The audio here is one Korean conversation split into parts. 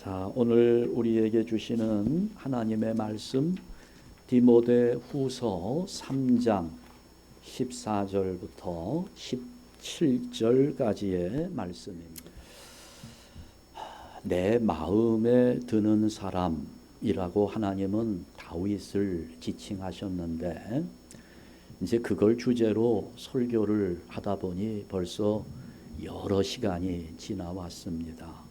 자, 오늘 우리에게 주시는 하나님의 말씀 디모데 후서 3장 14절부터 17절까지의 말씀입니다. 내 마음에 드는 사람이라고 하나님은 다윗을 지칭하셨는데 이제 그걸 주제로 설교를 하다 보니 벌써 여러 시간이 지나왔습니다.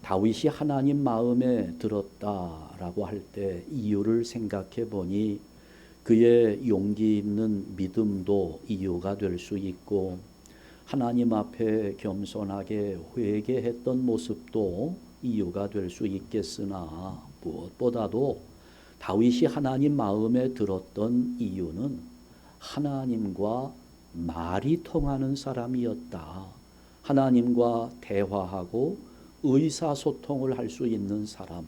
다윗이 하나님 마음에 들었다라고 할 때 이유를 생각해 보니 그의 용기 있는 믿음도 이유가 될 수 있고 하나님 앞에 겸손하게 회개했던 모습도 이유가 될 수 있겠으나 무엇보다도 다윗이 하나님 마음에 들었던 이유는 하나님과 말이 통하는 사람이었다. 하나님과 대화하고 의사소통을 할 수 있는 사람,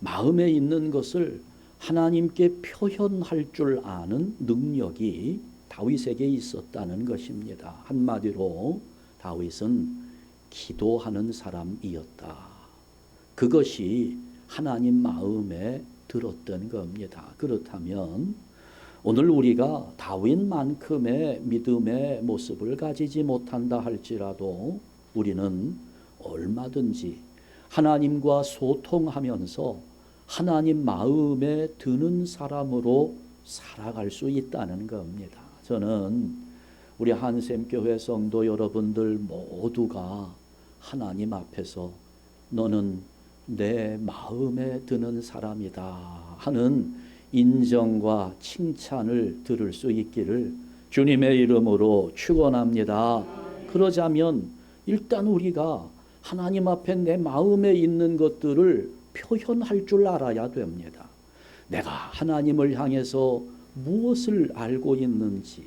마음에 있는 것을 하나님께 표현할 줄 아는 능력이 다윗에게 있었다는 것입니다. 한마디로 다윗은 기도하는 사람이었다. 그것이 하나님 마음에 들었던 겁니다. 그렇다면 오늘 우리가 다윗만큼의 믿음의 모습을 가지지 못한다 할지라도 우리는 얼마든지 하나님과 소통하면서 하나님 마음에 드는 사람으로 살아갈 수 있다는 겁니다. 저는 우리 한샘교회 성도 여러분들 모두가 하나님 앞에서 너는 내 마음에 드는 사람이다 하는 인정과 칭찬을 들을 수 있기를 주님의 이름으로 축원합니다. 그러자면 일단 우리가 하나님 앞에 내 마음에 있는 것들을 표현할 줄 알아야 됩니다. 내가 하나님을 향해서 무엇을 알고 있는지,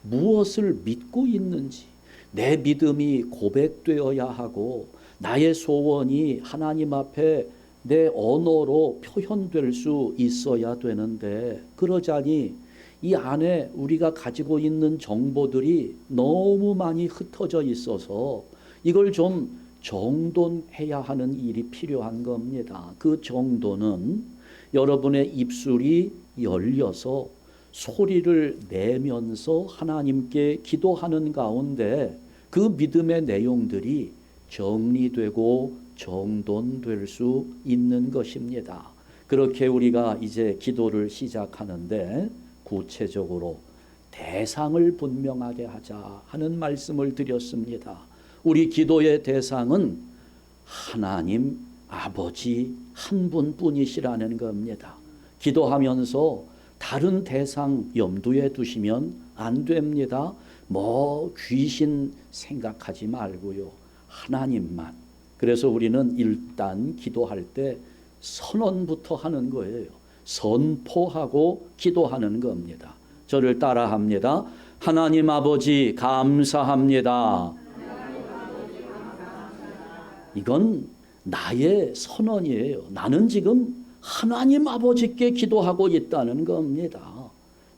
무엇을 믿고 있는지, 내 믿음이 고백되어야 하고 나의 소원이 하나님 앞에 내 언어로 표현될 수 있어야 되는데 그러자니 이 안에 우리가 가지고 있는 정보들이 너무 많이 흩어져 있어서 이걸 좀 정돈해야 하는 일이 필요한 겁니다. 그 정도는 여러분의 입술이 열려서 소리를 내면서 하나님께 기도하는 가운데 그 믿음의 내용들이 정리되고 정돈될 수 있는 것입니다. 그렇게 우리가 이제 기도를 시작하는데 구체적으로 대상을 분명하게 하자 하는 말씀을 드렸습니다. 우리 기도의 대상은 하나님 아버지 한 분뿐이시라는 겁니다. 기도하면서 다른 대상 염두에 두시면 안 됩니다. 뭐 귀신 생각하지 말고요. 하나님만. 그래서 우리는 일단 기도할 때 선언부터 하는 거예요. 선포하고 기도하는 겁니다. 저를 따라합니다. 하나님 아버지 감사합니다. 이건 나의 선언이에요. 나는 지금 하나님 아버지께 기도하고 있다는 겁니다.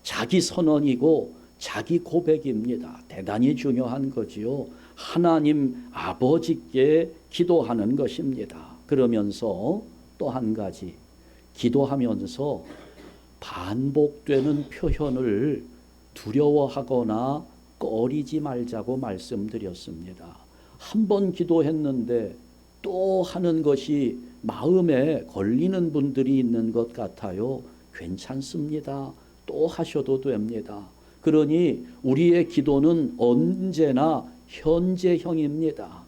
자기 선언이고 자기 고백입니다. 대단히 중요한 거지요. 하나님 아버지께 기도하는 것입니다. 그러면서 또 한 가지 기도하면서 반복되는 표현을 두려워하거나 꺼리지 말자고 말씀드렸습니다. 한 번 기도했는데 또 하는 것이 마음에 걸리는 분들이 있는 것 같아요. 괜찮습니다. 또 하셔도 됩니다. 그러니 우리의 기도는 언제나 현재형입니다.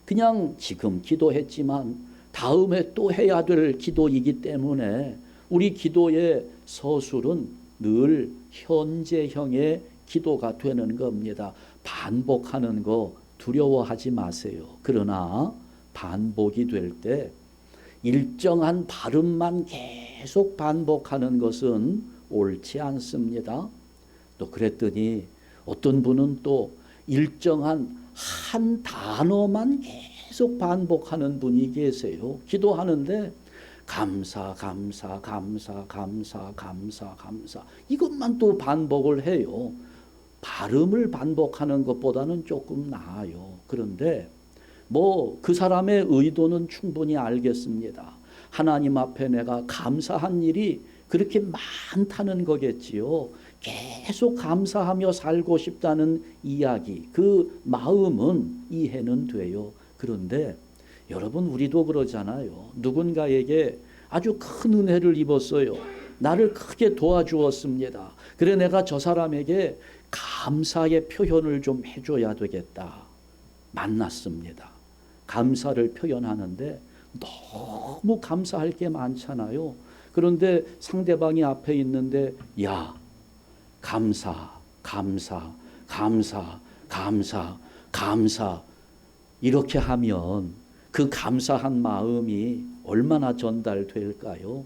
그냥 지금 기도했지만 다음에 또 해야 될 기도이기 때문에 우리 기도의 서술은 늘 현재형의 기도가 되는 겁니다. 반복하는 거 두려워하지 마세요. 그러나 반복이 될 때 일정한 발음만 계속 반복하는 것은 옳지 않습니다. 또 그랬더니 어떤 분은 또 일정한 한 단어만 계속 반복하는 분이 계세요. 기도하는데 감사 이것만 또 반복을 해요. 발음을 반복하는 것보다는 조금 나아요. 그런데 뭐 그 사람의 의도는 충분히 알겠습니다. 하나님 앞에 내가 감사한 일이 그렇게 많다는 거겠지요. 계속 감사하며 살고 싶다는 이야기, 그 마음은 이해는 돼요. 그런데 여러분, 우리도 그러잖아요. 누군가에게 아주 큰 은혜를 입었어요. 나를 크게 도와주었습니다. 그래 내가 저 사람에게 감사의 표현을 좀 해줘야 되겠다. 만났습니다. 감사를 표현하는데 너무 감사할 게 많잖아요. 그런데 상대방이 앞에 있는데 야, 감사, 감사, 감사, 감사, 감사 이렇게 하면 그 감사한 마음이 얼마나 전달될까요?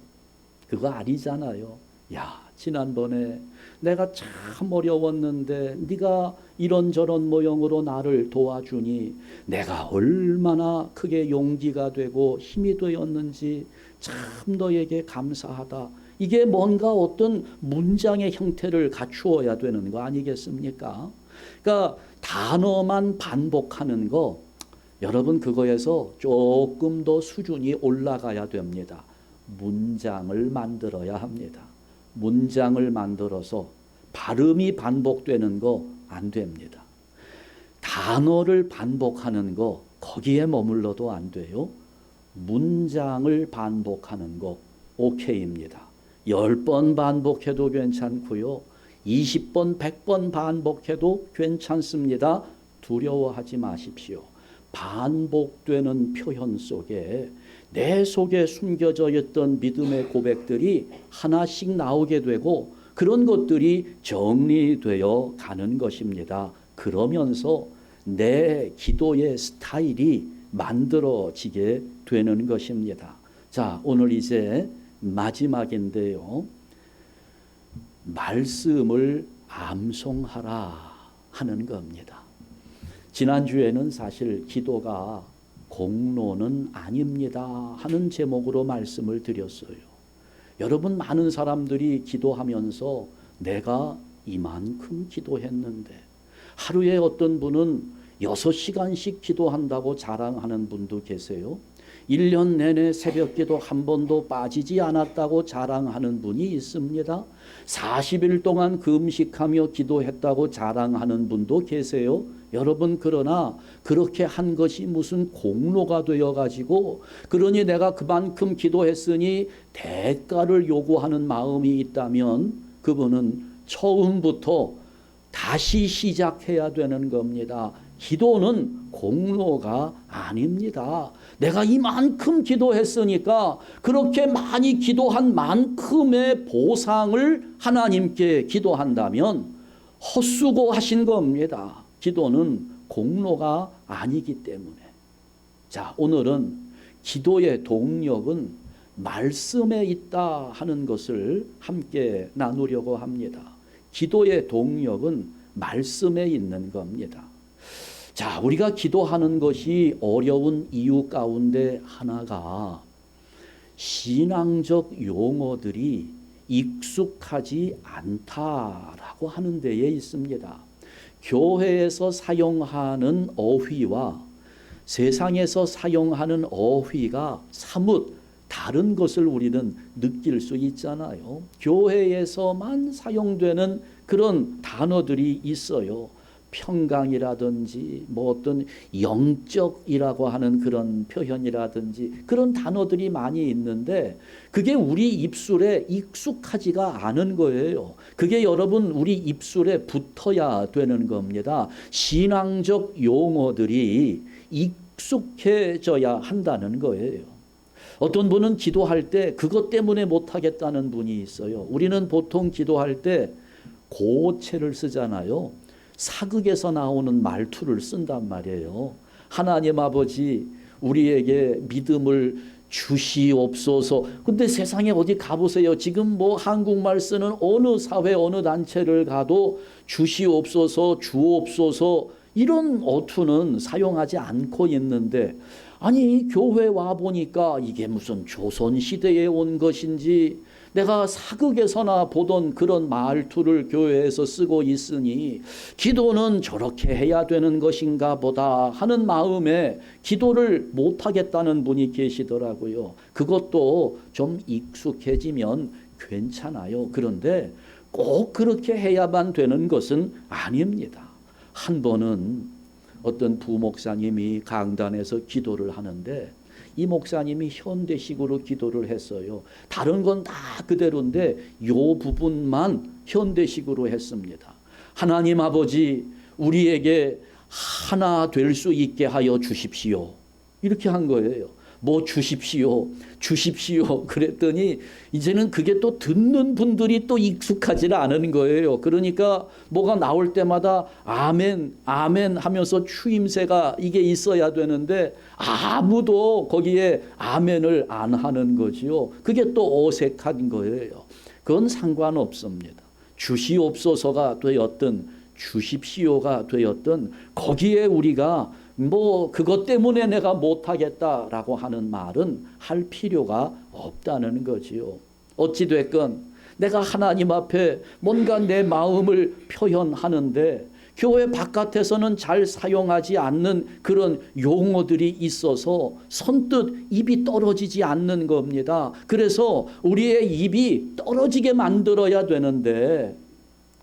그거 아니잖아요. 야, 지난번에 내가 참 어려웠는데 네가 이런저런 모형으로 나를 도와주니 내가 얼마나 크게 용기가 되고 힘이 되었는지 참 너에게 감사하다. 이게 뭔가 어떤 문장의 형태를 갖추어야 되는 거 아니겠습니까? 그러니까 단어만 반복하는 거, 여러분 그거에서 조금 더 수준이 올라가야 됩니다. 문장을 만들어야 합니다. 문장을 만들어서 발음이 반복되는 거 안 됩니다. 단어를 반복하는 거 거기에 머물러도 안 돼요. 문장을 반복하는 거 오케이입니다. 10번 반복해도 괜찮고요. 20번, 100번 반복해도 괜찮습니다. 두려워하지 마십시오. 반복되는 표현 속에 내 속에 숨겨져 있던 믿음의 고백들이 하나씩 나오게 되고 그런 것들이 정리되어 가는 것입니다. 그러면서 내 기도의 스타일이 만들어지게 되는 것입니다. 자, 오늘 이제 마지막인데요. 말씀을 암송하라 하는 겁니다. 지난주에는 사실 기도가 공로는 아닙니다 하는 제목으로 말씀을 드렸어요. 여러분, 많은 사람들이 기도하면서 내가 이만큼 기도했는데, 하루에 어떤 분은 6시간씩 기도한다고 자랑하는 분도 계세요. 1년 내내 새벽기도 한 번도 빠지지 않았다고 자랑하는 분이 있습니다. 40일 동안 금식하며 기도했다고 자랑하는 분도 계세요. 여러분, 그러나 그렇게 한 것이 무슨 공로가 되어가지고 그러니 내가 그만큼 기도했으니 대가를 요구하는 마음이 있다면 그분은 처음부터 다시 시작해야 되는 겁니다. 기도는 공로가 아닙니다. 내가 이만큼 기도했으니까 그렇게 많이 기도한 만큼의 보상을 하나님께 기도한다면 헛수고하신 겁니다. 기도는 공로가 아니기 때문에. 자, 오늘은 기도의 동력은 말씀에 있다 하는 것을 함께 나누려고 합니다. 기도의 동력은 말씀에 있는 겁니다. 자, 우리가 기도하는 것이 어려운 이유 가운데 하나가 신앙적 용어들이 익숙하지 않다라고 하는 데에 있습니다. 교회에서 사용하는 어휘와 세상에서 사용하는 어휘가 사뭇 다른 것을 우리는 느낄 수 있잖아요. 교회에서만 사용되는 그런 단어들이 있어요. 평강이라든지 뭐 어떤 영적이라고 하는 그런 표현이라든지 그런 단어들이 많이 있는데 그게 우리 입술에 익숙하지가 않은 거예요. 그게 여러분 우리 입술에 붙어야 되는 겁니다. 신앙적 용어들이 익숙해져야 한다는 거예요. 어떤 분은 기도할 때 그것 때문에 못하겠다는 분이 있어요. 우리는 보통 기도할 때 고체를 쓰잖아요. 사극에서 나오는 말투를 쓴단 말이에요. 하나님 아버지, 우리에게 믿음을 주시옵소서. 근데 세상에 어디 가보세요. 지금 뭐 한국말 쓰는 어느 사회 어느 단체를 가도 주시옵소서, 주옵소서 이런 어투는 사용하지 않고 있는데, 아니 교회 와 보니까 이게 무슨 조선시대에 온 것인지 내가 사극에서나 보던 그런 말투를 교회에서 쓰고 있으니 기도는 저렇게 해야 되는 것인가 보다 하는 마음에 기도를 못하겠다는 분이 계시더라고요. 그것도 좀 익숙해지면 괜찮아요. 그런데 꼭 그렇게 해야만 되는 것은 아닙니다. 한 번은 어떤 부목사님이 강단에서 기도를 하는데 이 목사님이 현대식으로 기도를 했어요. 다른 건 다 그대로인데 요 부분만 현대식으로 했습니다. 하나님 아버지, 우리에게 하나 될 수 있게 하여 주십시오. 이렇게 한 거예요. 뭐 주십시오, 주십시오. 그랬더니 이제는 그게 또 듣는 분들이 또 익숙하지 않은 거예요. 그러니까 뭐가 나올 때마다 아멘, 아멘 하면서 추임새가 이게 있어야 되는데 아무도 거기에 아멘을 안 하는 거지요. 그게 또 어색한 거예요. 그건 상관없습니다. 주시옵소서가 되었든 주십시오가 되었든 거기에 우리가 뭐 그것 때문에 내가 못하겠다라고 하는 말은 할 필요가 없다는 거지요. 어찌됐건 내가 하나님 앞에 뭔가 내 마음을 표현하는데 교회 바깥에서는 잘 사용하지 않는 그런 용어들이 있어서 선뜻 입이 떨어지지 않는 겁니다. 그래서 우리의 입이 떨어지게 만들어야 되는데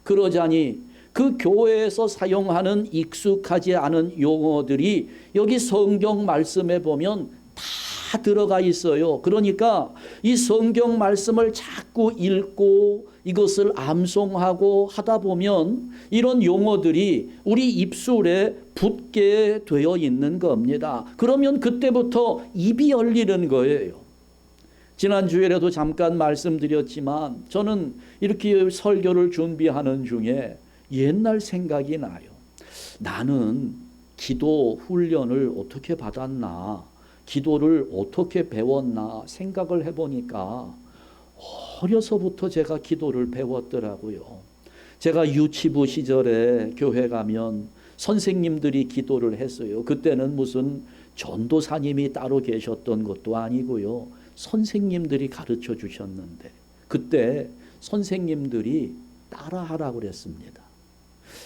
그러자니 그 교회에서 사용하는 익숙하지 않은 용어들이 여기 성경 말씀에 보면 다 들어가 있어요. 그러니까 이 성경 말씀을 자꾸 읽고 이것을 암송하고 하다 보면 이런 용어들이 우리 입술에 붙게 되어 있는 겁니다. 그러면 그때부터 입이 열리는 거예요. 지난주에라도 잠깐 말씀드렸지만 저는 이렇게 설교를 준비하는 중에 옛날 생각이 나요. 나는 기도 훈련을 어떻게 받았나, 기도를 어떻게 배웠나 생각을 해보니까 어려서부터 제가 기도를 배웠더라고요. 제가 유치부 시절에 교회 가면 선생님들이 기도를 했어요. 그때는 무슨 전도사님이 따로 계셨던 것도 아니고요. 선생님들이 가르쳐 주셨는데 그때 선생님들이 따라하라고 그랬습니다.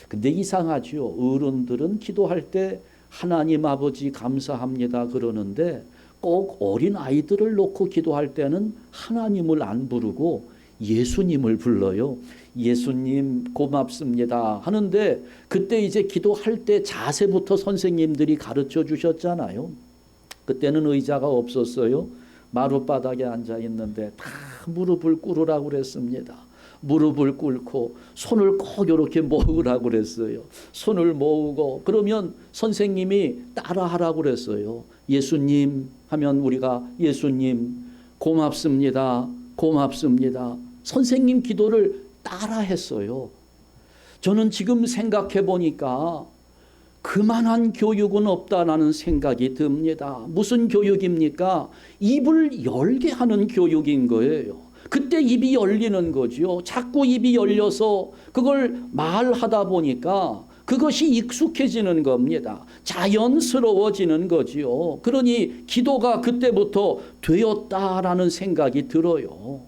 근데 이상하죠. 어른들은 기도할 때 하나님 아버지 감사합니다 그러는데 꼭 어린 아이들을 놓고 기도할 때는 하나님을 안 부르고 예수님을 불러요. 예수님 고맙습니다 하는데 그때 이제 기도할 때 자세부터 선생님들이 가르쳐 주셨잖아요. 그때는 의자가 없었어요. 마룻바닥에 앉아 있는데 다 무릎을 꿇으라고 그랬습니다. 무릎을 꿇고 손을 꼭 이렇게 모으라고 그랬어요. 손을 모으고 그러면 선생님이 따라하라고 그랬어요. 예수님 하면 우리가 예수님 고맙습니다. 고맙습니다. 선생님 기도를 따라했어요. 저는 지금 생각해 보니까 그만한 교육은 없다라는 생각이 듭니다. 무슨 교육입니까? 입을 열게 하는 교육인 거예요. 그때 입이 열리는 거죠. 자꾸 입이 열려서 그걸 말하다 보니까 그것이 익숙해지는 겁니다. 자연스러워지는 거지요. 그러니 기도가 그때부터 되었다라는 생각이 들어요.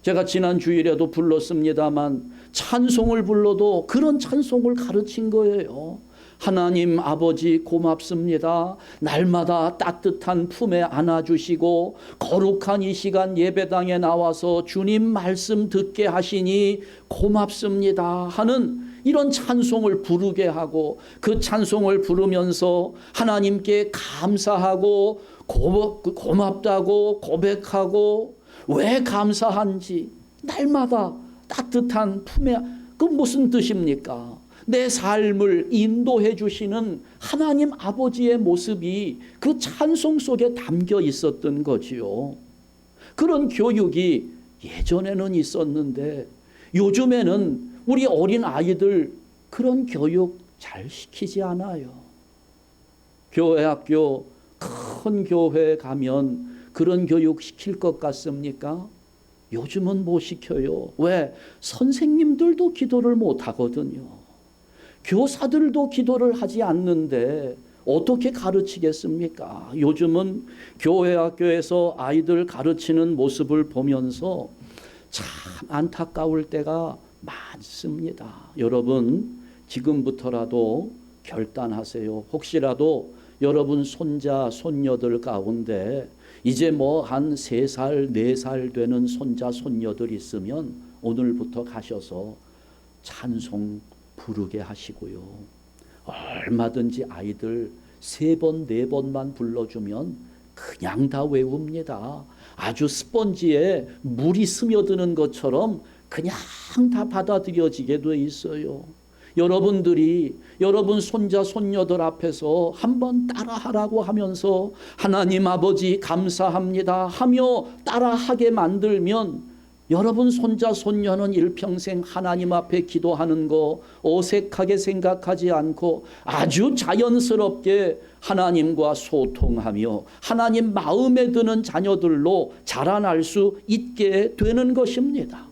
제가 지난 주일에도 불렀습니다만 찬송을 불러도 그런 찬송을 가르친 거예요. 하나님 아버지 고맙습니다. 날마다 따뜻한 품에 안아주시고 거룩한 이 시간 예배당에 나와서 주님 말씀 듣게 하시니 고맙습니다 하는 이런 찬송을 부르게 하고 그 찬송을 부르면서 하나님께 감사하고 고맙다고 고백하고 왜 감사한지 날마다 따뜻한 품에 그 무슨 뜻입니까? 내 삶을 인도해 주시는 하나님 아버지의 모습이 그 찬송 속에 담겨 있었던 거지요. 그런 교육이 예전에는 있었는데 요즘에는 우리 어린 아이들 그런 교육 잘 시키지 않아요. 교회 학교 큰 교회에 가면 그런 교육 시킬 것 같습니까? 요즘은 못 시켜요. 왜? 선생님들도 기도를 못 하거든요. 교사들도 기도를 하지 않는데 어떻게 가르치겠습니까? 요즘은 교회 학교에서 아이들 가르치는 모습을 보면서 참 안타까울 때가 많습니다. 여러분 지금부터라도 결단하세요. 혹시라도 여러분 손자 손녀들 가운데 이제 뭐 한 3살 4살 되는 손자 손녀들 있으면 오늘부터 가셔서 찬송 부르게 하시고요. 얼마든지 아이들 3번 4번만 불러주면 그냥 다 외웁니다. 아주 스펀지에 물이 스며드는 것처럼 그냥 다 받아들여지게 돼 있어요. 여러분들이 여러분 손자 손녀들 앞에서 한번 따라하라고 하면서 하나님 아버지 감사합니다 하며 따라하게 만들면 여러분 손자 손녀는 일평생 하나님 앞에 기도하는 거 어색하게 생각하지 않고 아주 자연스럽게 하나님과 소통하며 하나님 마음에 드는 자녀들로 자라날 수 있게 되는 것입니다.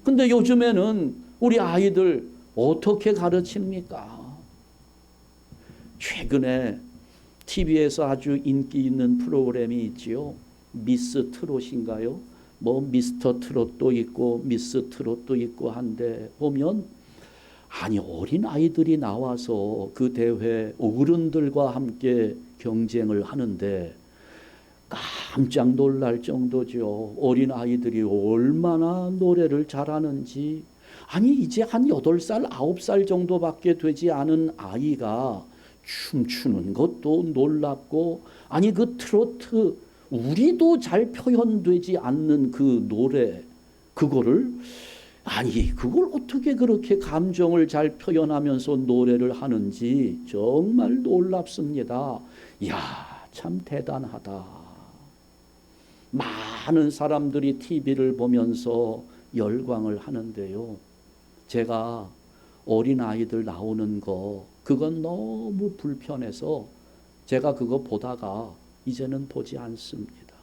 근데 요즘에는 우리 아이들 어떻게 가르칩니까? 최근에 TV에서 아주 인기 있는 프로그램이 있지요. 미스 트롯인가요? 뭐 미스터 트롯도 있고 미스 트롯도 있고 한데 보면 아니 어린 아이들이 나와서 그 대회 어른들과 함께 경쟁을 하는데 깜짝 놀랄 정도죠. 어린 아이들이 얼마나 노래를 잘하는지. 아니 이제 한 8살 9살 정도밖에 되지 않은 아이가 춤추는 것도 놀랍고 아니 그 트로트 우리도 잘 표현되지 않는 그 노래 그거를 아니 그걸 어떻게 그렇게 감정을 잘 표현하면서 노래를 하는지 정말 놀랍습니다. 이야 참 대단하다. 많은 사람들이 TV를 보면서 열광을 하는데요. 제가 어린아이들 나오는 거 그건 너무 불편해서 제가 그거 보다가 이제는 보지 않습니다.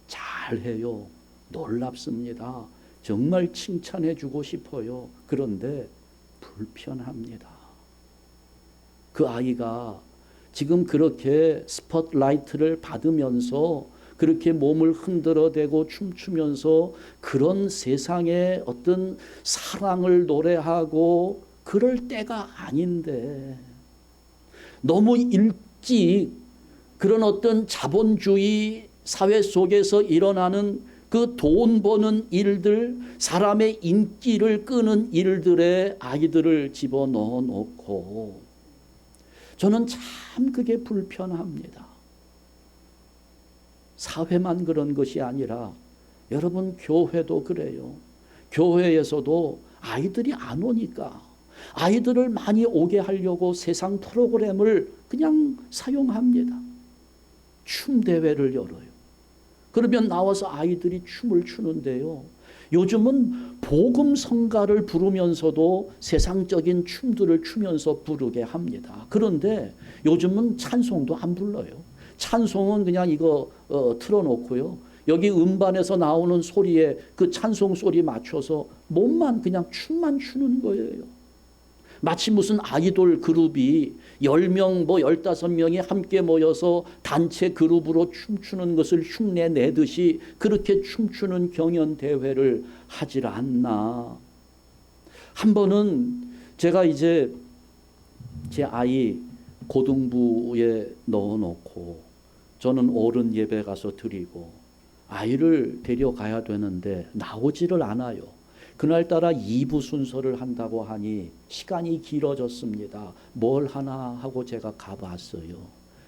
잘해요. 놀랍습니다. 정말 칭찬해 주고 싶어요. 그런데 불편합니다. 그 아이가 지금 그렇게 스포트라이트를 받으면서 그렇게 몸을 흔들어대고 춤추면서 그런 세상의 어떤 사랑을 노래하고 그럴 때가 아닌데 너무 일찍 그런 어떤 자본주의 사회 속에서 일어나는 그 돈 버는 일들, 사람의 인기를 끄는 일들에 아이들을 집어넣어 놓고 저는 참 그게 불편합니다. 사회만 그런 것이 아니라 여러분 교회도 그래요. 교회에서도 아이들이 안 오니까 아이들을 많이 오게 하려고 세상 프로그램을 그냥 사용합니다. 춤 대회를 열어요. 그러면 나와서 아이들이 춤을 추는데요. 요즘은 복음성가를 부르면서도 세상적인 춤들을 추면서 부르게 합니다. 그런데 요즘은 찬송도 안 불러요. 찬송은 그냥 이거 틀어놓고요. 여기 음반에서 나오는 소리에 그 찬송 소리 맞춰서 몸만 그냥 춤만 추는 거예요. 마치 무슨 아이돌 그룹이 10명 뭐 15명이 함께 모여서 단체 그룹으로 춤추는 것을 흉내 내듯이 그렇게 춤추는 경연 대회를 하질 않나. 한 번은 제가 이제 제 아이 고등부에 넣어놓고 저는 어른 예배 가서 드리고 아이를 데려가야 되는데 나오지를 않아요. 그날따라 2부 순서를 한다고 하니 시간이 길어졌습니다. 뭘 하나 하고 제가 가봤어요.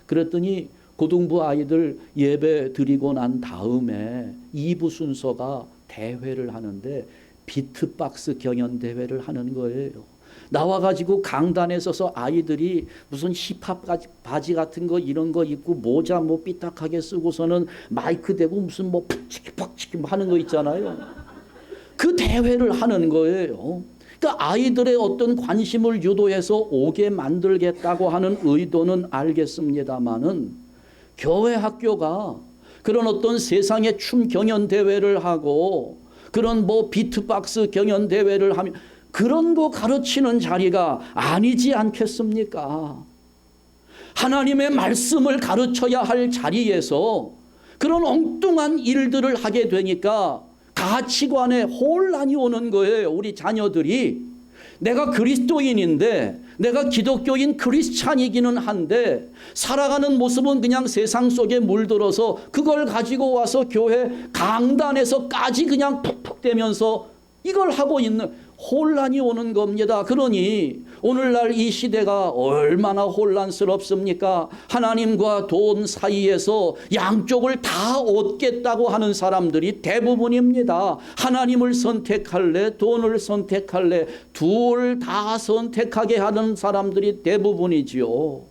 그랬더니 고등부 아이들 예배 드리고 난 다음에 2부 순서가 대회를 하는데 비트박스 경연 대회를 하는 거예요. 나와가지고 강단에 서서 아이들이 무슨 힙합 바지 같은 거 이런 거 입고 모자 뭐 삐딱하게 쓰고서는 마이크 대고 무슨 뭐 푹치기 푹치기 하는 거 있잖아요. 그 대회를 하는 거예요. 그러니까 아이들의 어떤 관심을 유도해서 오게 만들겠다고 하는 의도는 알겠습니다마는 교회 학교가 그런 어떤 세상의 춤 경연 대회를 하고 그런 뭐 비트박스 경연 대회를 하면 그런 거 가르치는 자리가 아니지 않겠습니까? 하나님의 말씀을 가르쳐야 할 자리에서 그런 엉뚱한 일들을 하게 되니까 가치관에 혼란이 오는 거예요. 우리 자녀들이 내가 그리스도인인데, 내가 기독교인 크리스찬이기는 한데 살아가는 모습은 그냥 세상 속에 물들어서 그걸 가지고 와서 교회 강단에서까지 그냥 푹푹대면서 이걸 하고 있는, 혼란이 오는 겁니다. 그러니 오늘날 이 시대가 얼마나 혼란스럽습니까? 하나님과 돈 사이에서 양쪽을 다 얻겠다고 하는 사람들이 대부분입니다. 하나님을 선택할래, 돈을 선택할래, 둘 다 선택하게 하는 사람들이 대부분이지요.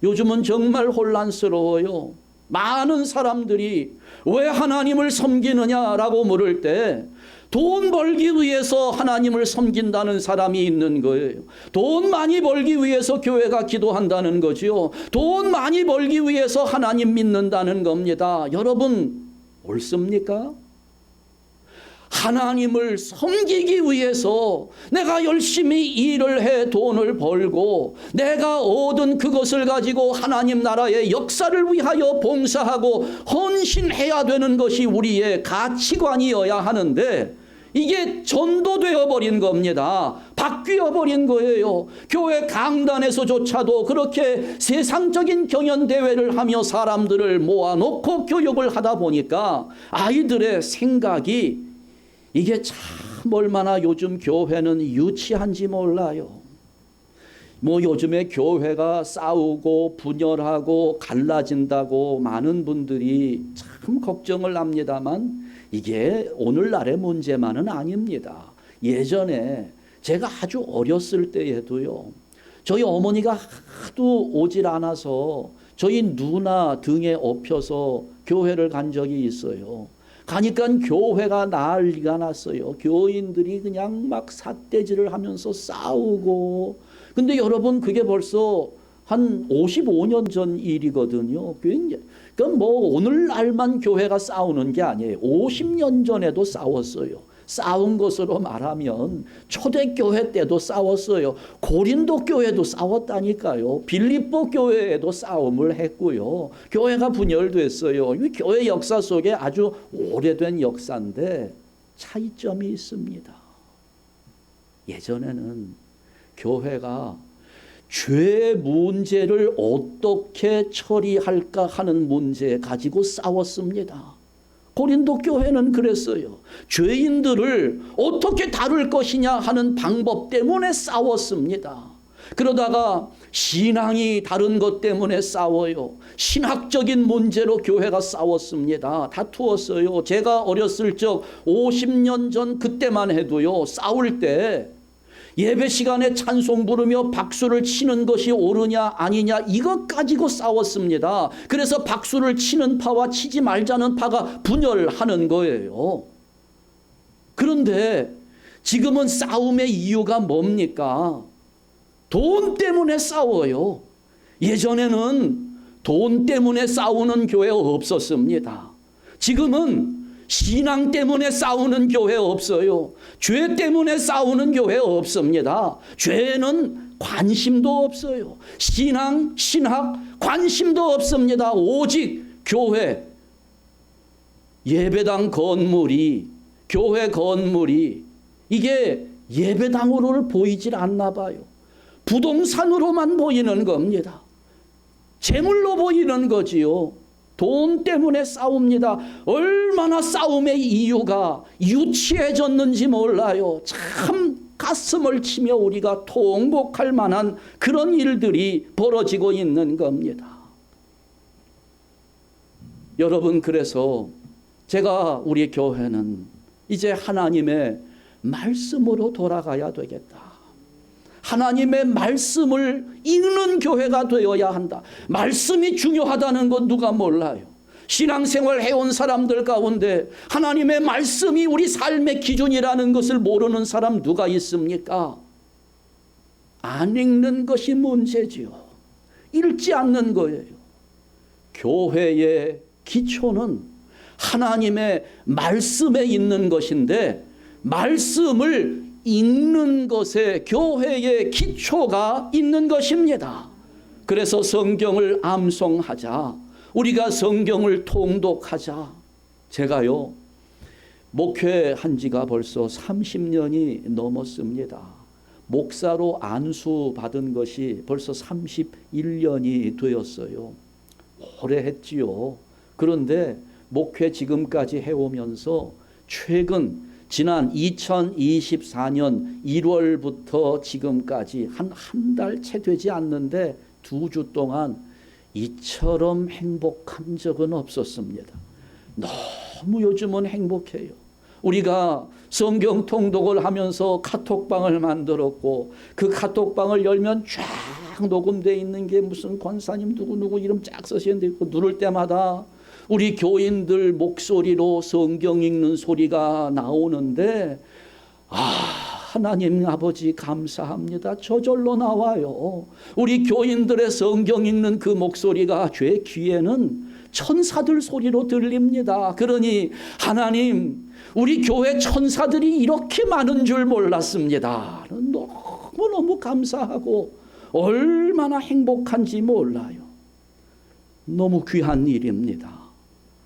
요즘은 정말 혼란스러워요. 많은 사람들이 왜 하나님을 섬기느냐라고 물을 때 돈 벌기 위해서 하나님을 섬긴다는 사람이 있는 거예요. 돈 많이 벌기 위해서 교회가 기도한다는 거지요. 돈 많이 벌기 위해서 하나님 믿는다는 겁니다. 여러분, 옳습니까? 하나님을 섬기기 위해서 내가 열심히 일을 해 돈을 벌고 내가 얻은 그것을 가지고 하나님 나라의 역사를 위하여 봉사하고 헌신해야 되는 것이 우리의 가치관이어야 하는데 이게 전도되어 버린 겁니다. 바뀌어 버린 거예요. 교회 강단에서조차도 그렇게 세상적인 경연대회를 하며 사람들을 모아놓고 교육을 하다 보니까 아이들의 생각이 이게 참 얼마나 요즘 교회는 유치한지 몰라요. 뭐 요즘에 교회가 싸우고 분열하고 갈라진다고 많은 분들이 참 걱정을 합니다만 이게 오늘날의 문제만은 아닙니다. 예전에 제가 아주 어렸을 때에도요, 저희 어머니가 하도 오질 않아서 저희 누나 등에 업혀서 교회를 간 적이 있어요. 가니까 교회가 난리가 났어요. 교인들이 그냥 막 삿대질을 하면서 싸우고. 근데 여러분, 그게 벌써 한 55년 전 일이거든요. 그러니까 뭐 오늘날만 교회가 싸우는 게 아니에요. 50년 전에도 싸웠어요. 싸운 것으로 말하면 초대교회 때도 싸웠어요. 고린도 교회도 싸웠다니까요. 빌립보 교회에도 싸움을 했고요. 교회가 분열됐어요. 이 교회 역사 속에 아주 오래된 역사인데 차이점이 있습니다. 예전에는 교회가 죄 문제를 어떻게 처리할까 하는 문제 가지고 싸웠습니다. 고린도 교회는 그랬어요. 죄인들을 어떻게 다룰 것이냐 하는 방법 때문에 싸웠습니다. 그러다가 신앙이 다른 것 때문에 싸워요. 신학적인 문제로 교회가 싸웠습니다. 다투었어요. 제가 어렸을 적 50년 전 그때만 해도요, 싸울 때 예배 시간에 찬송 부르며 박수를 치는 것이 옳으냐 아니냐 이것 가지고 싸웠습니다. 그래서 박수를 치는 파와 치지 말자는 파가 분열하는 거예요. 그런데 지금은 싸움의 이유가 뭡니까? 돈 때문에 싸워요. 예전에는 돈 때문에 싸우는 교회 없었습니다. 지금은 신앙 때문에 싸우는 교회 없어요. 죄 때문에 싸우는 교회 없습니다. 죄는 관심도 없어요. 신앙, 신학 관심도 없습니다. 오직 교회, 예배당 건물이, 교회 건물이 이게 예배당으로 보이질 않나 봐요. 부동산으로만 보이는 겁니다. 재물로 보이는 거지요. 돈 때문에 싸웁니다. 얼마나 싸움의 이유가 유치해졌는지 몰라요. 참 가슴을 치며 우리가 통곡할 만한 그런 일들이 벌어지고 있는 겁니다. 여러분, 그래서 제가 우리 교회는 이제 하나님의 말씀으로 돌아가야 되겠다. 하나님의 말씀을 읽는 교회가 되어야 한다. 말씀이 중요하다는 건 누가 몰라요. 신앙생활 해온 사람들 가운데 하나님의 말씀이 우리 삶의 기준이라는 것을 모르는 사람 누가 있습니까? 안 읽는 것이 문제지요. 읽지 않는 거예요. 교회의 기초는 하나님의 말씀에 있는 것인데 말씀을 읽는 것에 교회의 기초가 있는 것입니다. 그래서 성경을 암송하자. 우리가 성경을 통독하자. 제가요, 목회한 지가 벌써 30년이 넘었습니다. 목사로 안수 받은 것이 벌써 31년이 되었어요. 오래 했지요. 그런데 목회 지금까지 해오면서 최근 지난 2024년 1월부터 지금까지 한 달 채 되지 않는데 2주 동안 이처럼 행복한 적은 없었습니다. 너무 요즘은 행복해요. 우리가 성경 통독을 하면서 카톡방을 만들었고 그 카톡방을 열면 쫙 녹음되어 있는 게 무슨 권사님 누구누구 이름 쫙 써시는데 있고 누를 때마다 우리 교인들 목소리로 성경 읽는 소리가 나오는데 하나님 아버지 감사합니다. 저절로 나와요. 우리 교인들의 성경 읽는 그 목소리가 제 귀에는 천사들 소리로 들립니다. 그러니 하나님 우리 교회 천사들이 이렇게 많은 줄 몰랐습니다. 너무너무 감사하고 얼마나 행복한지 몰라요. 너무 귀한 일입니다.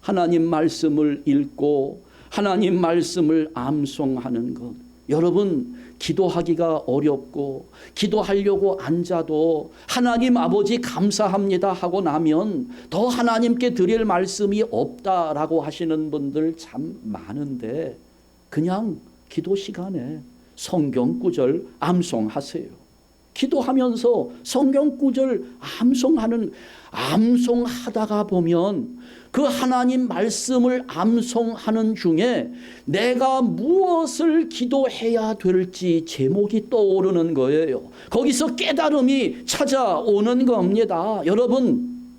하나님 말씀을 읽고 하나님 말씀을 암송하는 것. 여러분 기도하기가 어렵고 기도하려고 앉아도 하나님 아버지 감사합니다 하고 나면 더 하나님께 드릴 말씀이 없다라고 하시는 분들 참 많은데 그냥 기도 시간에 성경 구절 암송하세요. 기도하면서 성경 구절 암송하다가 보면 그 하나님 말씀을 암송하는 중에 내가 무엇을 기도해야 될지 제목이 떠오르는 거예요. 거기서 깨달음이 찾아오는 겁니다. 여러분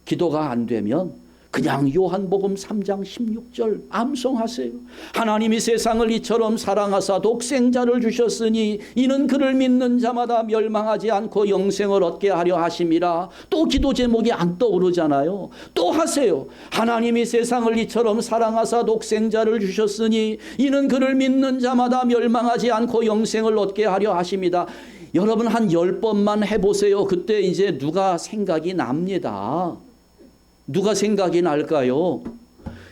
기도가 안 되면 그냥 요한복음 3장 16절 암송하세요. 하나님이 세상을 이처럼 사랑하사 독생자를 주셨으니 이는 그를 믿는 자마다 멸망하지 않고 영생을 얻게 하려 하심이라. 또 기도 제목이 안 떠오르잖아요. 또 하세요. 하나님이 세상을 이처럼 사랑하사 독생자를 주셨으니 이는 그를 믿는 자마다 멸망하지 않고 영생을 얻게 하려 하심이다. 여러분 한 10번만 해보세요. 그때 이제 누가 생각이 납니다. 누가 생각이 날까요?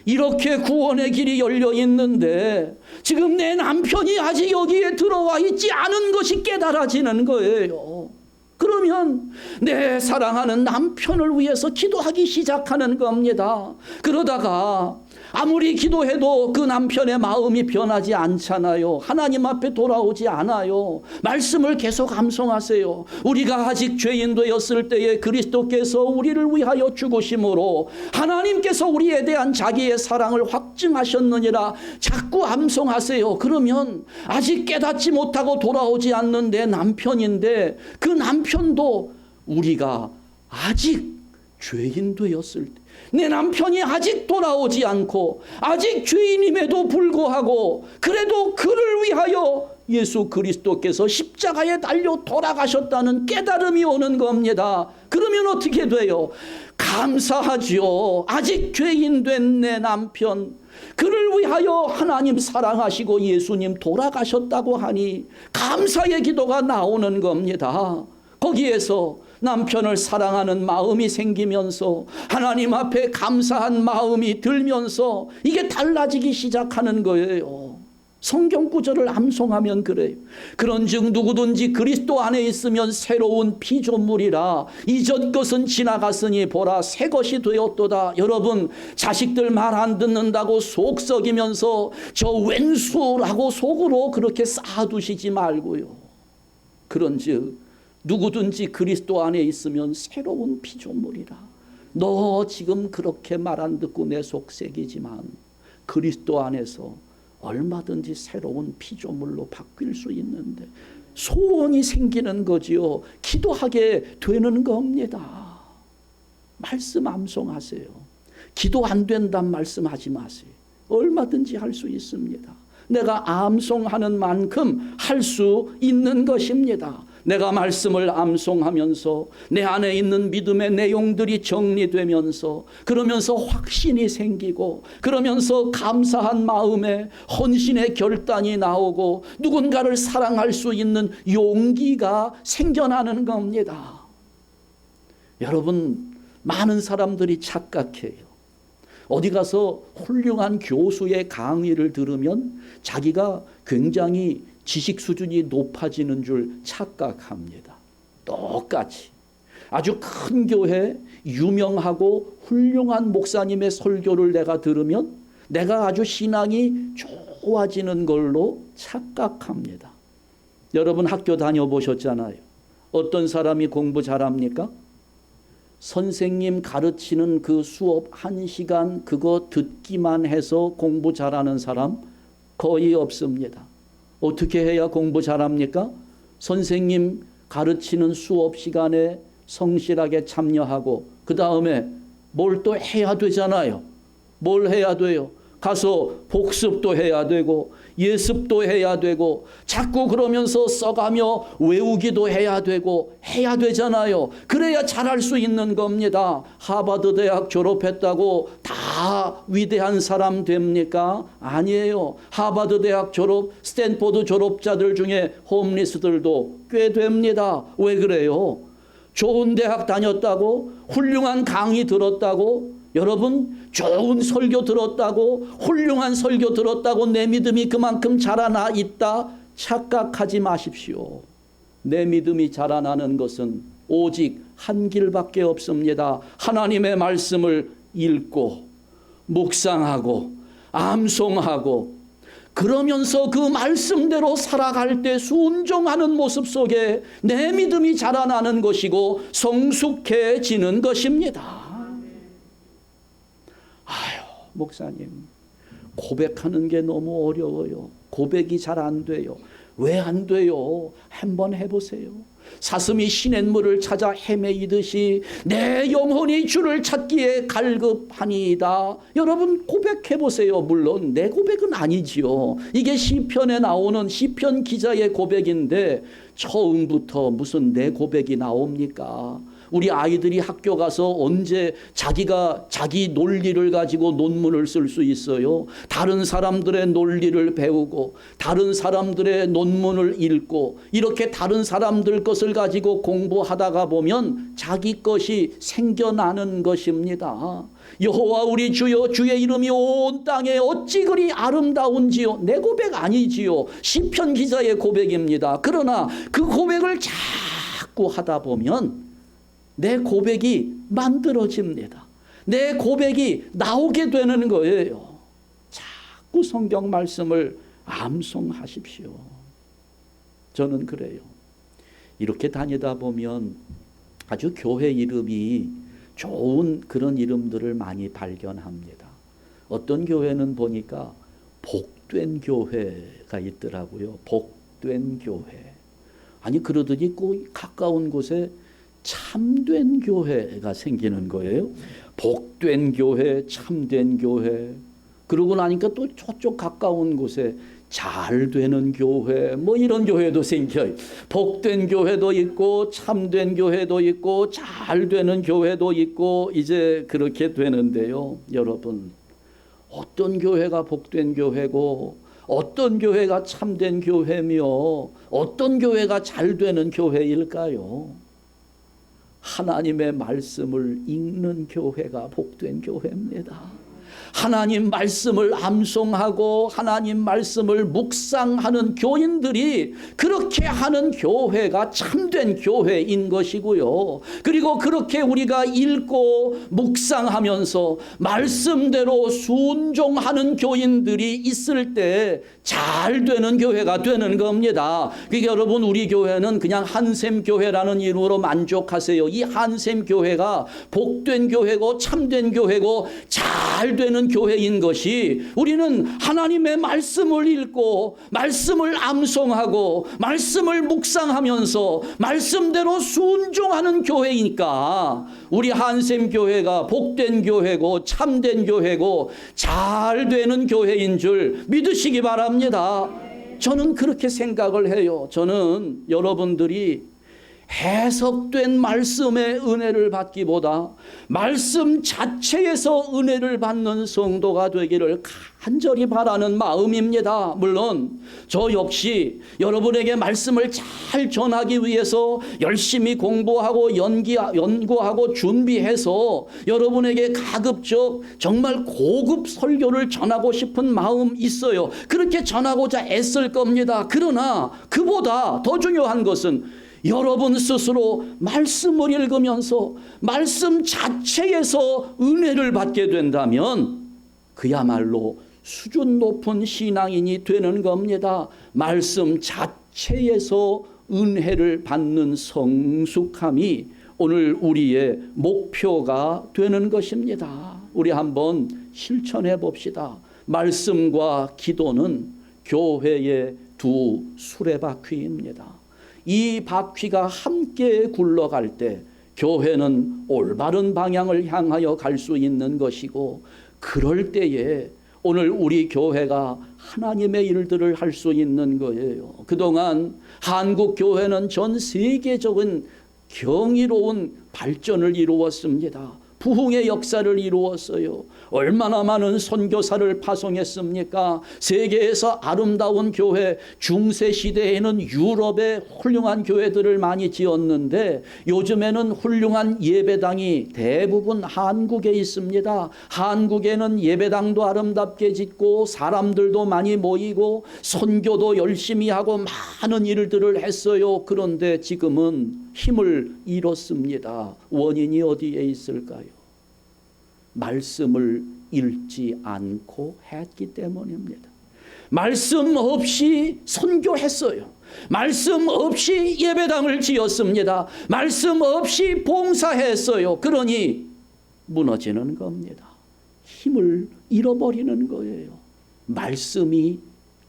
이렇게 구원의 길이 열려 있는데 지금 내 남편이 아직 여기에 들어와 있지 않은 것이 깨달아지는 거예요. 그러면 내 사랑하는 남편을 위해서 기도하기 시작하는 겁니다. 그러다가 아무리 기도해도 그 남편의 마음이 변하지 않잖아요. 하나님 앞에 돌아오지 않아요. 말씀을 계속 암송하세요. 우리가 아직 죄인 되었을 때에 그리스도께서 우리를 위하여 죽으심으로 하나님께서 우리에 대한 자기의 사랑을 확증하셨느니라 자꾸 암송하세요. 그러면 아직 깨닫지 못하고 돌아오지 않는 내 남편인데 그 남편도 우리가 아직 죄인 되었을 때 내 남편이 아직 돌아오지 않고 아직 죄인임에도 불구하고 그래도 그를 위하여 예수 그리스도께서 십자가에 달려 돌아가셨다는 깨달음이 오는 겁니다. 그러면 어떻게 돼요? 감사하지요. 아직 죄인 된 내 남편 그를 위하여 하나님 사랑하시고 예수님 돌아가셨다고 하니 감사의 기도가 나오는 겁니다. 거기에서 남편을 사랑하는 마음이 생기면서 하나님 앞에 감사한 마음이 들면서 이게 달라지기 시작하는 거예요. 성경 구절을 암송하면 그래요. 그런즉 누구든지 그리스도 안에 있으면 새로운 피조물이라 이전 것은 지나갔으니 보라 새 것이 되었도다. 여러분 자식들 말 안 듣는다고 속 썩이면서 저 왼수라고 속으로 그렇게 쌓아두시지 말고요. 그런즉 누구든지 그리스도 안에 있으면 새로운 피조물이라. 너 지금 그렇게 말 안 듣고 내 속 새기지만 그리스도 안에서 얼마든지 새로운 피조물로 바뀔 수 있는데 소원이 생기는 거지요. 기도하게 되는 겁니다. 말씀 암송하세요. 기도 안 된다는 말씀하지 마세요. 얼마든지 할 수 있습니다. 내가 암송하는 만큼 할 수 있는 것입니다. 내가 말씀을 암송하면서 내 안에 있는 믿음의 내용들이 정리되면서 그러면서 확신이 생기고 그러면서 감사한 마음에 헌신의 결단이 나오고 누군가를 사랑할 수 있는 용기가 생겨나는 겁니다. 여러분 많은 사람들이 착각해요. 어디 가서 훌륭한 교수의 강의를 들으면 자기가 굉장히 지식 수준이 높아지는 줄 착각합니다. 똑같이 아주 큰 교회 유명하고 훌륭한 목사님의 설교를 내가 들으면 내가 아주 신앙이 좋아지는 걸로 착각합니다. 여러분 학교 다녀보셨잖아요. 어떤 사람이 공부 잘합니까? 선생님 가르치는 그 수업 1시간 그거 듣기만 해서 공부 잘하는 사람 거의 없습니다. 어떻게 해야 공부 잘합니까? 선생님 가르치는 수업 시간에 성실하게 참여하고 그 다음에 뭘 또 해야 되잖아요. 뭘 해야 돼요? 가서 복습도 해야 되고 예습도 해야 되고 자꾸 그러면서 써가며 외우기도 해야 되고 해야 되잖아요. 그래야 잘할 수 있는 겁니다. 하버드 대학 졸업했다고 다 위대한 사람 됩니까? 아니에요. 하버드 대학 졸업, 스탠포드 졸업자들 중에 홈리스들도 꽤 됩니다. 왜 그래요? 좋은 대학 다녔다고 훌륭한 강의 들었다고 여러분 좋은 설교 들었다고 훌륭한 설교 들었다고 내 믿음이 그만큼 자라나 있다 착각하지 마십시오. 내 믿음이 자라나는 것은 오직 한 길밖에 없습니다. 하나님의 말씀을 읽고 묵상하고 암송하고 그러면서 그 말씀대로 살아갈 때 순종하는 모습 속에 내 믿음이 자라나는 것이고 성숙해지는 것입니다. 아유, 목사님, 고백하는 게 너무 어려워요. 고백이 잘 안 돼요. 왜 안 돼요? 한번 해보세요. 사슴이 시냇물을 찾아 헤매이듯이 내 영혼이 주를 찾기에 갈급하니이다. 여러분 고백해보세요. 물론 내 고백은 아니지요. 이게 시편에 나오는 시편 기자의 고백인데 처음부터 무슨 내 고백이 나옵니까? 우리 아이들이 학교 가서 언제 자기가 자기 논리를 가지고 논문을 쓸 수 있어요? 다른 사람들의 논리를 배우고 다른 사람들의 논문을 읽고 이렇게 다른 사람들 것을 가지고 공부하다가 보면 자기 것이 생겨나는 것입니다. 여호와 우리 주여 주의 이름이 온 땅에 어찌 그리 아름다운지요. 내 고백 아니지요. 시편 기자의 고백입니다. 그러나 그 고백을 자꾸 하다 보면 내 고백이 만들어집니다. 내 고백이 나오게 되는 거예요. 자꾸 성경 말씀을 암송하십시오. 저는 그래요. 이렇게 다니다 보면 아주 교회 이름이 좋은 그런 이름들을 많이 발견합니다. 어떤 교회는 보니까 복된 교회가 있더라고요. 복된 교회. 아니 그러더니 꼭 가까운 곳에 참된 교회가 생기는 거예요. 복된 교회, 참된 교회. 그러고 나니까 또 저쪽 가까운 곳에 잘 되는 교회, 뭐 이런 교회도 생겨요. 복된 교회도 있고 참된 교회도 있고 잘 되는 교회도 있고 이제 그렇게 되는데요. 여러분, 어떤 교회가 복된 교회고 어떤 교회가 참된 교회며 어떤 교회가 잘 되는 교회일까요? 하나님의 말씀을 읽는 교회가 복된 교회입니다. 하나님 말씀을 암송하고 하나님 말씀을 묵상하는 교인들이 그렇게 하는 교회가 참된 교회인 것이고요. 그리고 그렇게 우리가 읽고 묵상하면서 말씀대로 순종하는 교인들이 있을 때 잘 되는 교회가 되는 겁니다. 그러니까 여러분 우리 교회는 그냥 한샘 교회라는 이름으로 만족하세요. 이 한샘 교회가 복된 교회고 참된 교회고 잘 되는 교회인 것이 우리는 하나님의 말씀을 읽고 말씀을 암송하고 말씀을 묵상하면서 말씀대로 순종하는 교회이니까 우리 한샘 교회가 복된 교회고 참된 교회고 잘 되는 교회인 줄 믿으시기 바랍니다. 저는 그렇게 생각을 해요. 저는 여러분들이 해석된 말씀의 은혜를 받기보다 말씀 자체에서 은혜를 받는 성도가 되기를 간절히 바라는 마음입니다. 물론 저 역시 여러분에게 말씀을 잘 전하기 위해서 열심히 공부하고 연구하고 준비해서 여러분에게 가급적 정말 고급 설교를 전하고 싶은 마음 있어요. 그렇게 전하고자 애쓸 겁니다. 그러나 그보다 더 중요한 것은 여러분 스스로 말씀을 읽으면서 말씀 자체에서 은혜를 받게 된다면 그야말로 수준 높은 신앙인이 되는 겁니다. 말씀 자체에서 은혜를 받는 성숙함이 오늘 우리의 목표가 되는 것입니다. 우리 한번 실천해 봅시다. 말씀과 기도는 교회의 두 수레바퀴입니다. 이 바퀴가 함께 굴러갈 때 교회는 올바른 방향을 향하여 갈 수 있는 것이고, 그럴 때에 오늘 우리 교회가 하나님의 일들을 할 수 있는 거예요. 그동안 한국 교회는 전 세계적인 경이로운 발전을 이루었습니다. 부흥의 역사를 이루었어요. 얼마나 많은 선교사를 파송했습니까? 세계에서 아름다운 교회, 중세시대에는 유럽의 훌륭한 교회들을 많이 지었는데 요즘에는 훌륭한 예배당이 대부분 한국에 있습니다. 한국에는 예배당도 아름답게 짓고 사람들도 많이 모이고 선교도 열심히 하고 많은 일들을 했어요. 그런데 지금은 힘을 잃었습니다. 원인이 어디에 있을까요? 말씀을 읽지 않고 했기 때문입니다. 말씀 없이 선교했어요. 말씀 없이 예배당을 지었습니다. 말씀 없이 봉사했어요. 그러니 무너지는 겁니다. 힘을 잃어버리는 거예요. 말씀이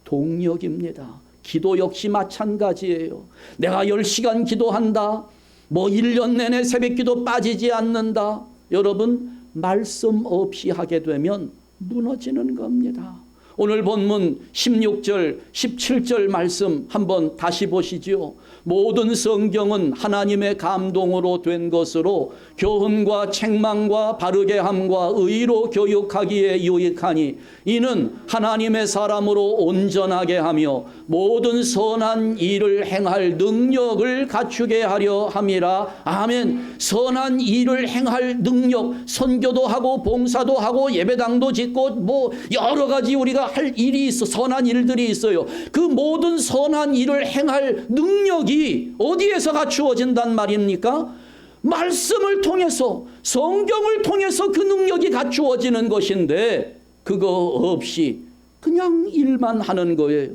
동력입니다. 기도 역시 마찬가지예요. 내가 10시간 기도한다. 1년 내내 새벽기도 빠지지 않는다. 여러분, 말씀 없이 하게 되면 무너지는 겁니다. 오늘 본문 16절, 17절 말씀 한번 다시 보시죠. 모든 성경은 하나님의 감동으로 된 것으로 교훈과 책망과 바르게 함과 의로 교육하기에 유익하니 이는 하나님의 사람으로 온전하게 하며 모든 선한 일을 행할 능력을 갖추게 하려 함이라. 아멘. 선한 일을 행할 능력, 선교도 하고 봉사도 하고 예배당도 짓고 여러 가지 우리가 할 일이 있어, 선한 일들이 있어요. 그 모든 선한 일을 행할 능력이 어디에서 갖추어진단 말입니까? 말씀을 통해서, 성경을 통해서 그 능력이 갖추어지는 것인데 그거 없이 그냥 일만 하는 거예요.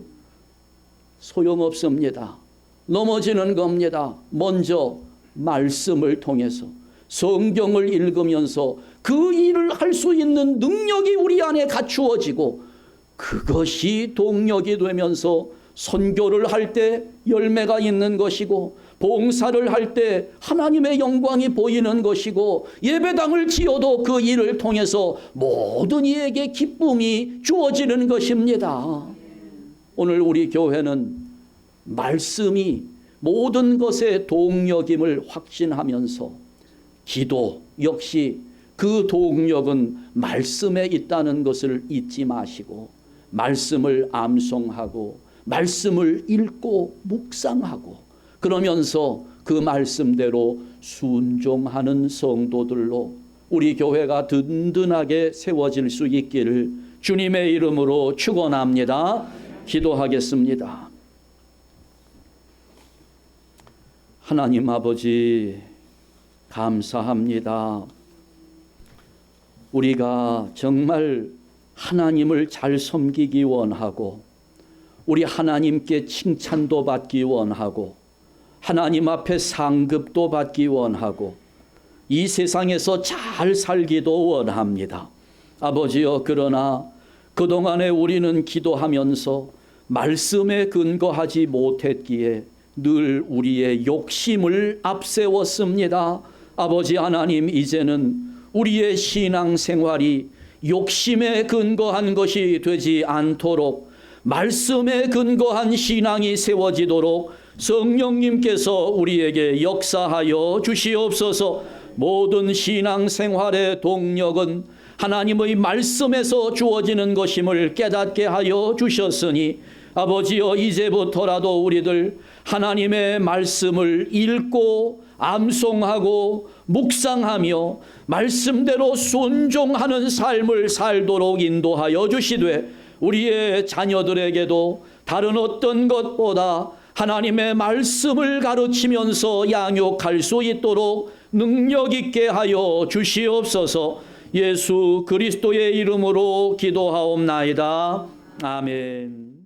소용없습니다. 넘어지는 겁니다. 먼저 말씀을 통해서 성경을 읽으면서 그 일을 할 수 있는 능력이 우리 안에 갖추어지고 그것이 동력이 되면서 선교를 할 때 열매가 있는 것이고 봉사를 할 때 하나님의 영광이 보이는 것이고 예배당을 지어도 그 일을 통해서 모든 이에게 기쁨이 주어지는 것입니다. 오늘 우리 교회는 말씀이 모든 것의 동력임을 확신하면서 기도 역시 그 동력은 말씀에 있다는 것을 잊지 마시고 말씀을 암송하고 말씀을 읽고 묵상하고 그러면서 그 말씀대로 순종하는 성도들로 우리 교회가 든든하게 세워질 수 있기를 주님의 이름으로 축원합니다. 기도하겠습니다. 하나님 아버지 감사합니다. 우리가 정말 하나님을 잘 섬기기 원하고 우리 하나님께 칭찬도 받기 원하고 하나님 앞에 상급도 받기 원하고 이 세상에서 잘 살기도 원합니다. 아버지여, 그러나 그동안에 우리는 기도하면서 말씀에 근거하지 못했기에 늘 우리의 욕심을 앞세웠습니다. 아버지 하나님, 이제는 우리의 신앙생활이 욕심에 근거한 것이 되지 않도록 말씀에 근거한 신앙이 세워지도록 성령님께서 우리에게 역사하여 주시옵소서. 모든 신앙생활의 동력은 하나님의 말씀에서 주어지는 것임을 깨닫게 하여 주셨으니 아버지여, 이제부터라도 우리들 하나님의 말씀을 읽고 암송하고 묵상하며 말씀대로 순종하는 삶을 살도록 인도하여 주시되, 우리의 자녀들에게도 다른 어떤 것보다 하나님의 말씀을 가르치면서 양육할 수 있도록 능력 있게 하여 주시옵소서. 예수 그리스도의 이름으로 기도하옵나이다. 아멘.